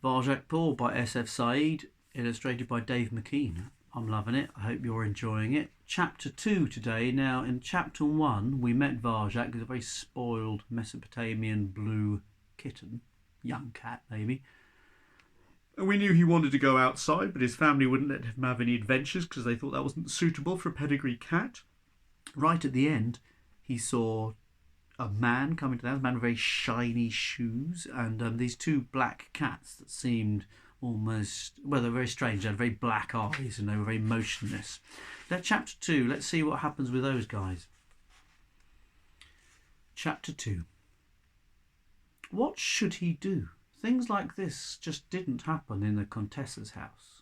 Varjak Poor by S.F. Said, illustrated by Dave McKean. I'm loving it. I hope you're enjoying it. Chapter 2 today. Now, in Chapter 1, we met Varjak, who's a very spoiled Mesopotamian blue kitten. Young cat, maybe. And we knew he wanted to go outside, but his family wouldn't let him have any adventures because they thought that wasn't suitable for a pedigree cat. Right at the end, he saw a man coming to the house, a man with very shiny shoes, and these two black cats that seemed almost, well, they're very strange. They had very black eyes and they were very motionless. Chapter 2, let's see what happens with those guys. Chapter 2. What should he do? Things like this just didn't happen in the Contessa's house.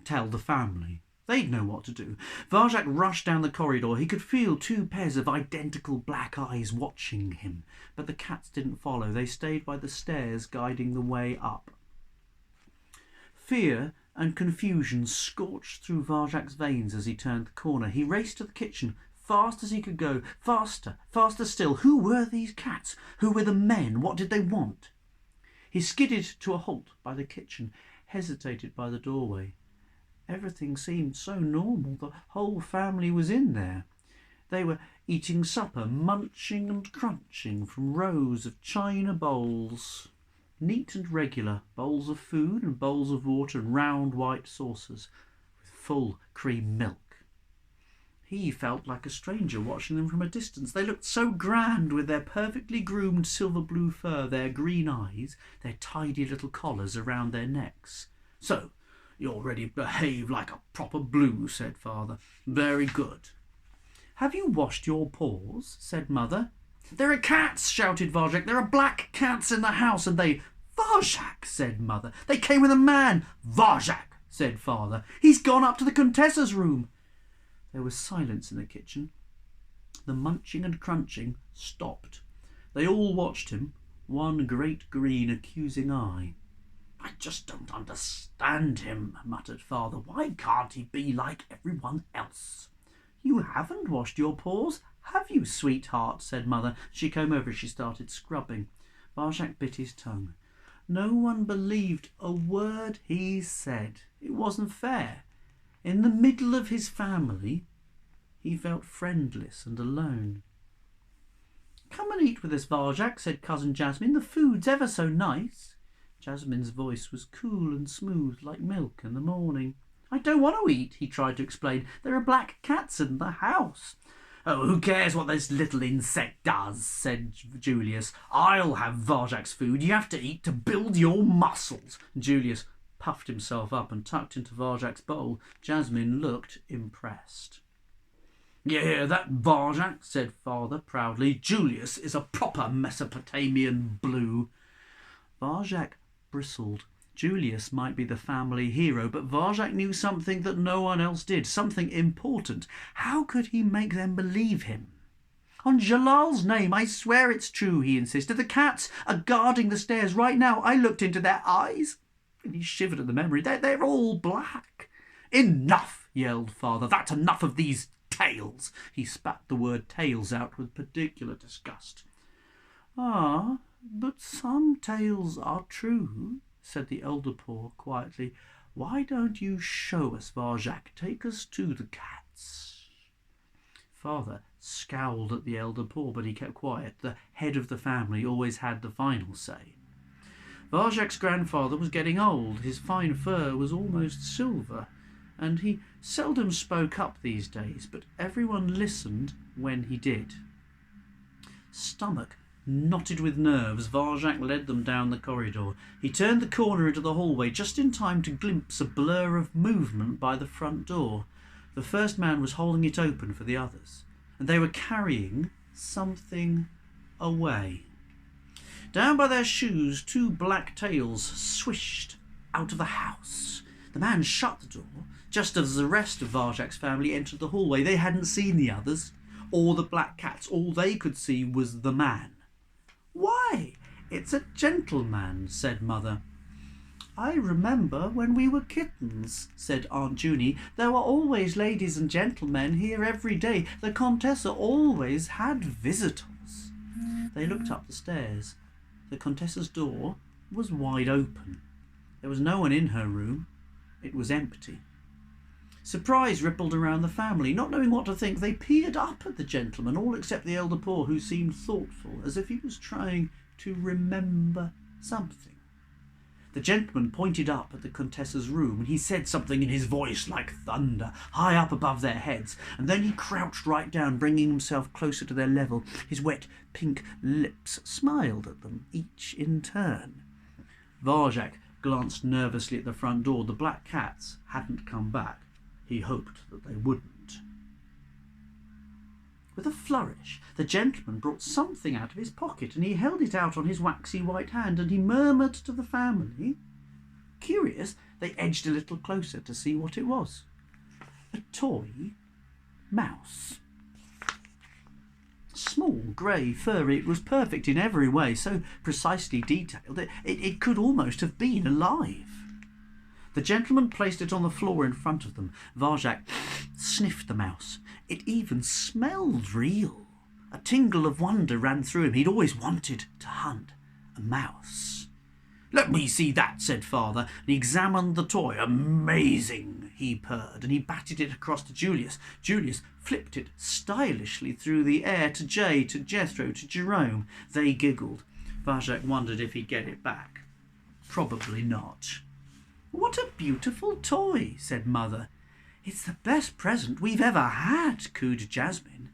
Tell the family. They'd know what to do. Varjak rushed down the corridor. He could feel two pairs of identical black eyes watching him, but the cats didn't follow. They stayed by the stairs, guiding the way up. Fear and confusion scorched through Varjak's veins as he turned the corner. He raced to the kitchen, fast as he could go. Faster, faster still. Who were these cats? Who were the men? What did they want? He skidded to a halt by the kitchen, hesitated by the doorway. Everything seemed so normal. The whole family was in there. They were eating supper, munching and crunching from rows of china bowls. Neat and regular, bowls of food and bowls of water and round white saucers with full cream milk. He felt like a stranger watching them from a distance. They looked so grand with their perfectly groomed silver blue fur, their green eyes, their tidy little collars around their necks. "So, you already behave like a proper blue," said Father. "Very good." "Have you washed your paws?" said Mother. "There are cats," shouted Varjak. "There are black cats in the house, and they—" "Varjak," said Mother. "They came with a man." "Varjak," said Father. "He's gone up to the Contessa's room." There was silence in the kitchen. The munching and crunching stopped. They all watched him, one great green accusing eye. "I just don't understand him," muttered Father. "Why can't he be like everyone else?" "You haven't washed your paws, have you, sweetheart?" said Mother. She came over and she started scrubbing. Varjak bit his tongue. No one believed a word he said. It wasn't fair. In the middle of his family, he felt friendless and alone. "Come and eat with us, Varjak," said Cousin Jasmine. "The food's ever so nice." Jasmine's voice was cool and smooth like milk in the morning. "I don't want to eat," he tried to explain. "There are black cats in the house." "Oh, who cares what this little insect does?" said Julius. "I'll have Varjak's food. You have to eat to build your muscles." Julius puffed himself up and tucked into Varjak's bowl. Jasmine looked impressed. "You hear that, Varjak?" said Father proudly. "Julius is a proper Mesopotamian blue." Varjak bristled. Julius might be the family hero, but Varjak knew something that no one else did, something important. How could he make them believe him? "On Jalal's name, I swear it's true," he insisted. "The cats are guarding the stairs right now. I looked into their eyes." And he shivered at the memory. They're all black." "Enough," yelled Father. "That's enough of these tales." He spat the word tales out with particular disgust. "Ah, but some tales are true," said the elder poor quietly. "Why don't you show us, Varjak? Take us to the cats." Father scowled at the elder poor, but he kept quiet. The head of the family always had the final say. Varjak's grandfather was getting old. His fine fur was almost silver, and he seldom spoke up these days, but everyone listened when he did. Stomach knotted with nerves, Varjak led them down the corridor. He turned the corner into the hallway just in time to glimpse a blur of movement by the front door. The first man was holding it open for the others, and they were carrying something away. Down by their shoes, two black tails swished out of the house. The man shut the door just as the rest of Varjak's family entered the hallway. They hadn't seen the others or the black cats. All they could see was the man. "Why, it's a gentleman," said Mother. "I remember when we were kittens," said Aunt Junie. "There were always ladies and gentlemen here every day. The Contessa always had visitors." They looked up the stairs. The Contessa's door was wide open. There was no one in her room. It was empty. Surprise rippled around the family. Not knowing what to think, they peered up at the gentleman, all except the elder Poor, who seemed thoughtful, as if he was trying to remember something. The gentleman pointed up at the Contessa's room, and he said something in his voice like thunder, high up above their heads, and then he crouched right down, bringing himself closer to their level. His wet, pink lips smiled at them, each in turn. Varjak glanced nervously at the front door. The black cats hadn't come back. He hoped that they wouldn't. With a flourish, the gentleman brought something out of his pocket, and he held it out on his waxy white hand, and he murmured to the family. Curious, they edged a little closer to see what it was. A toy mouse. Small, grey, furry, it was perfect in every way, so precisely detailed it could almost have been alive. The gentleman placed it on the floor in front of them. Varjak sniffed the mouse. It even smelled real. A tingle of wonder ran through him. He'd always wanted to hunt a mouse. "Let me see that," said father, and he examined the toy. "Amazing," he purred, and he batted it across to Julius. Julius flipped it stylishly through the air to Jay, to Jethro, to Jerome. They giggled. Varjak wondered if he'd get it back. Probably not. "What a beautiful toy," said Mother. "It's the best present we've ever had," cooed Jasmine.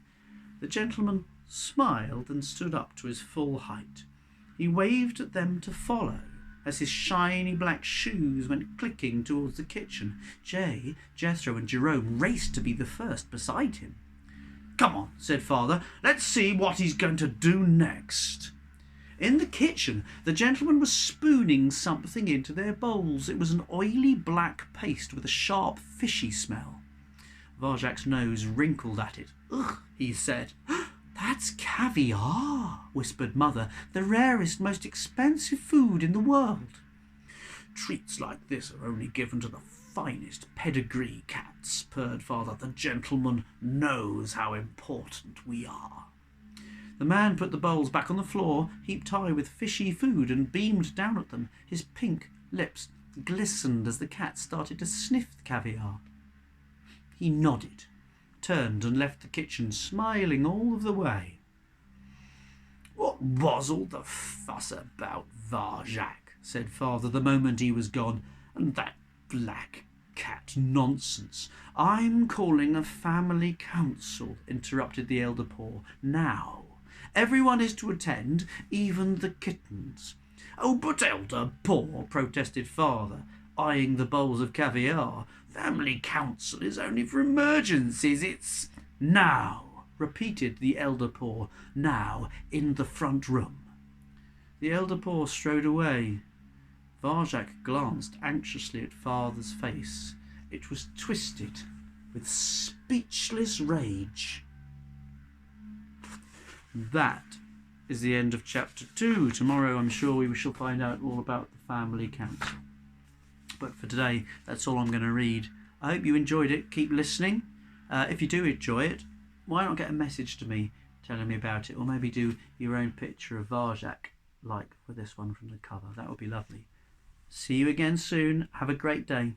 The gentleman smiled and stood up to his full height. He waved at them to follow as his shiny black shoes went clicking towards the kitchen. Jay, Jethro and Jerome raced to be the first beside him. "Come on," said Father. "Let's see what he's going to do next." In the kitchen, the gentleman was spooning something into their bowls. It was an oily black paste with a sharp, fishy smell. Varjak's nose wrinkled at it. "Ugh," he said. "That's caviar," whispered Mother, "the rarest, most expensive food in the world." "Treats like this are only given to the finest pedigree cats," purred Father. "The gentleman knows how important we are." The man put the bowls back on the floor, heaped high with fishy food, and beamed down at them. His pink lips glistened as the cat started to sniff the caviar. He nodded, turned and left the kitchen, smiling all of the way. "What was all the fuss about, Varjak?" said Father the moment he was gone. "And that black cat nonsense." "I'm calling a family council," interrupted the elder Poor. "Now. Everyone is to attend, even the kittens." "Oh, but elder Poor," protested Father, eyeing the bowls of caviar. "Family council is only for emergencies. It's—" "Now," repeated the elder Poor. "Now, in the front room." The elder Poor strode away. Varjak glanced anxiously at Father's face. It was twisted with speechless rage. That is the end of chapter 2. Tomorrow I'm sure we shall find out all about the family council. But for today, that's all I'm going to read. I hope you enjoyed it. Keep listening. If you do enjoy it, why not get a message to me telling me about it, or maybe do your own picture of Varjak, like for this one from the cover. That would be lovely. See you again soon. Have a great day.